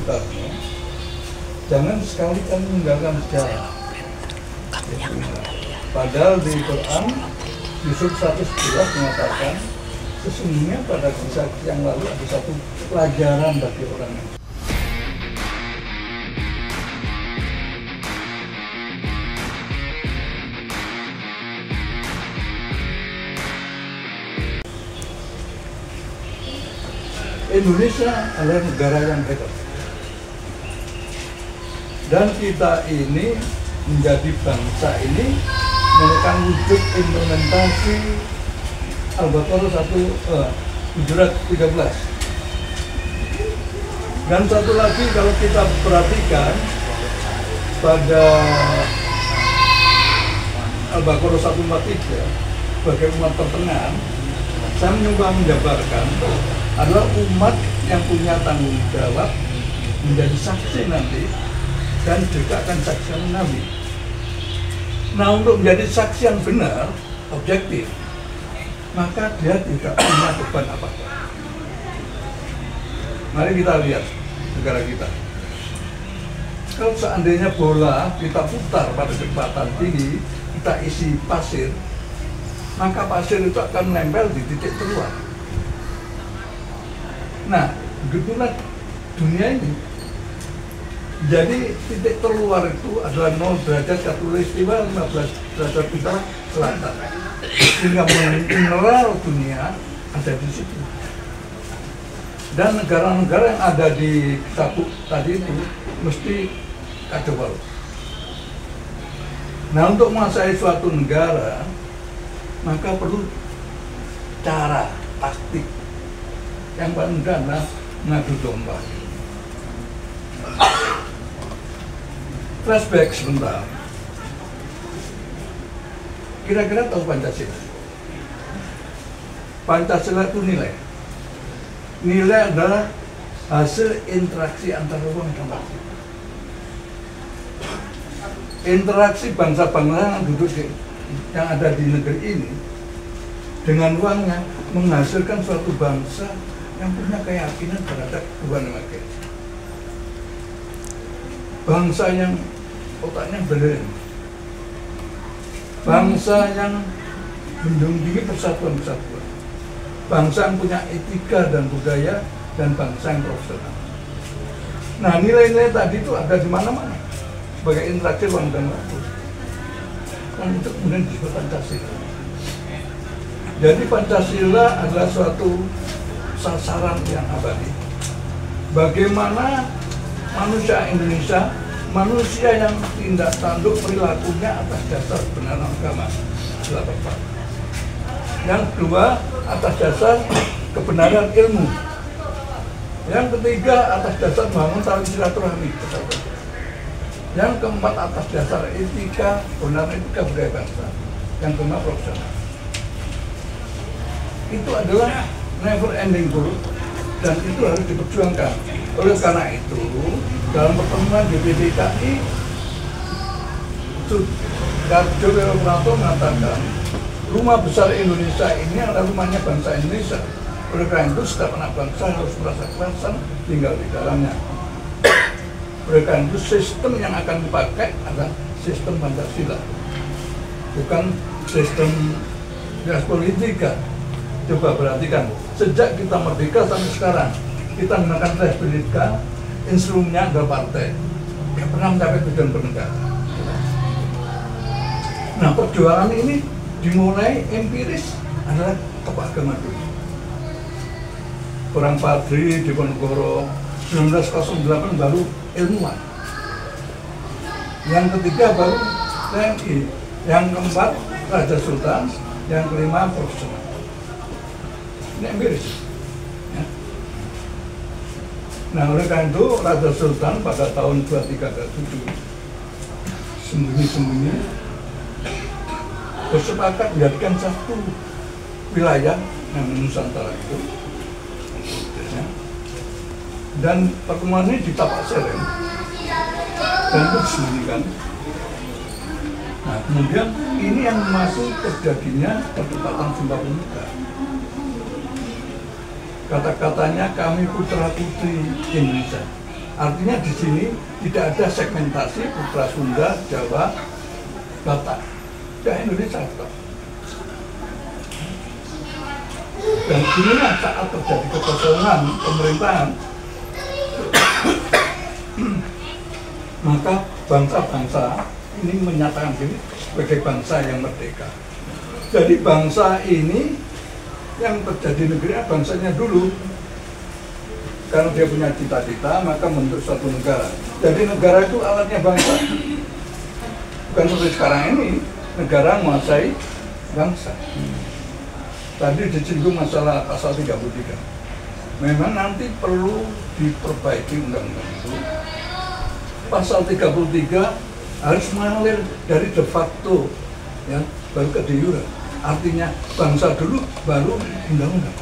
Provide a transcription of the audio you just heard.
Soekarno, jangan sekali-kali meninggalkan sejarah. Padahal di Quran Yusuf 111 mengatakan sesungguhnya pada kisah yang lalu ada satu pelajaran bagi orang yang Indonesia adalah negara yang hebat. Dan kita ini menjadi bangsa ini merupakan wujud implementasi Al-Baqarah 713. Dan satu lagi kalau kita perhatikan pada Al-Baqarah 143 sebagai umat pertengahan, saya mencoba menjabarkan adalah umat yang punya tanggung jawab menjadi saksi nanti dan juga akan saksi Nabi. Nah, untuk menjadi saksi yang benar, objektif, maka dia tidak punya beban apa-apa. Mari kita lihat negara kita. Kalau seandainya bola kita putar pada kecepatan tinggi, kita isi pasir, maka pasir itu akan menempel di titik terluar. Nah, begitulah dunia ini. Jadi titik terluar itu adalah 0 derajat khatulistiwa, 15 derajat utara selatan. Sehingga mineral dunia ada di situ. Dan negara-negara yang ada di sabuk tadi itu mesti kacau balau. Nah, untuk menguasai suatu negara, maka perlu cara, taktik. Yang paling mudah adalah mengadu domba. Flashback sebentar. Kira-kira tahu Pancasila? Pancasila itu nilai. Nilai adalah hasil interaksi antara ruang dan waktu. Interaksi bangsa-bangsa yang duduk yang ada di negeri ini dengan ruangnya menghasilkan suatu bangsa yang punya keyakinan terhadap Tuhan yang Maha. Bangsa yang otaknya benar, bangsa yang menjunjung persatuan, bangsa yang punya etika dan budaya, dan bangsa yang profesional. Nah, nilai-nilai tadi itu ada di mana-mana sebagai interaksi ruang dan waktu, dan itu kemudian disebut Pancasila. Jadi Pancasila adalah suatu sasaran yang abadi. Bagaimana manusia Indonesia, manusia yang tindak tanduk perilakunya atas dasar kebenaran agama, adalah Bapak. Yang kedua, atas dasar kebenaran ilmu. Yang ketiga, atas dasar membangun tali silaturahmi. Yang keempat, atas dasar etika, kebenaran etika budaya bangsa. Yang kelima, profesional. Itu adalah never ending goal, dan itu harus diperjuangkan. Oleh karena itu, dalam pertemuan DPD-DKI, Sudarjo Wiranto mengatakan rumah besar Indonesia ini adalah rumahnya bangsa Indonesia. Oleh karena itu, setiap anak bangsa harus merasa kerasan tinggal di dalamnya. Oleh karena itu, sistem yang akan dipakai adalah sistem Pancasila, bukan sistem politika. Coba perhatikan, sejak kita merdeka sampai sekarang, kita menggunakan respublika, instrumennya adalah partai. Tidak pernah mencapai tujuan bernegara. Nah, perjuangan ini dimulai empiris adalah tokoh agama dulu. Perang Padri, Diponegoro, 1908 baru ilmuwan. Yang ketiga baru TNI. Yang keempat Raja Sultan. Yang kelima profesional. Ini empiris. Ya. Nah, oleh karena itu Raja Sultan pada tahun 2337 sembunyi-sembunyi bersepakat menjadikan satu wilayah yang Nusantara itu. Ya. Dan pertemuan ini di Tapak Seren dan itu disembunyikan. Nah, kemudian ini yang masuk terjadinya perdebatan Sumpah Pemuda. Kata-katanya kami putra putri Indonesia. Artinya di sini tidak ada segmentasi Putra Sunda, Jawa, Batak. Ya Indonesia tetap. Dan inilah saat terjadi kekosongan pemerintahan, maka bangsa-bangsa ini menyatakan diri sebagai bangsa yang merdeka. Jadi bangsa ini yang terjadi negeri bangsanya dulu. Karena dia punya cita-cita, maka membentuk suatu negara. Jadi negara itu alatnya bangsa. Bukan seperti sekarang ini, negara menguasai bangsa. Tadi disinggung masalah pasal 33. Memang nanti perlu diperbaiki undang-undang itu. Pasal 33 harus mengalir dari de facto, ya, baru ke de jure. Artinya bangsa dulu, baru undang-undang.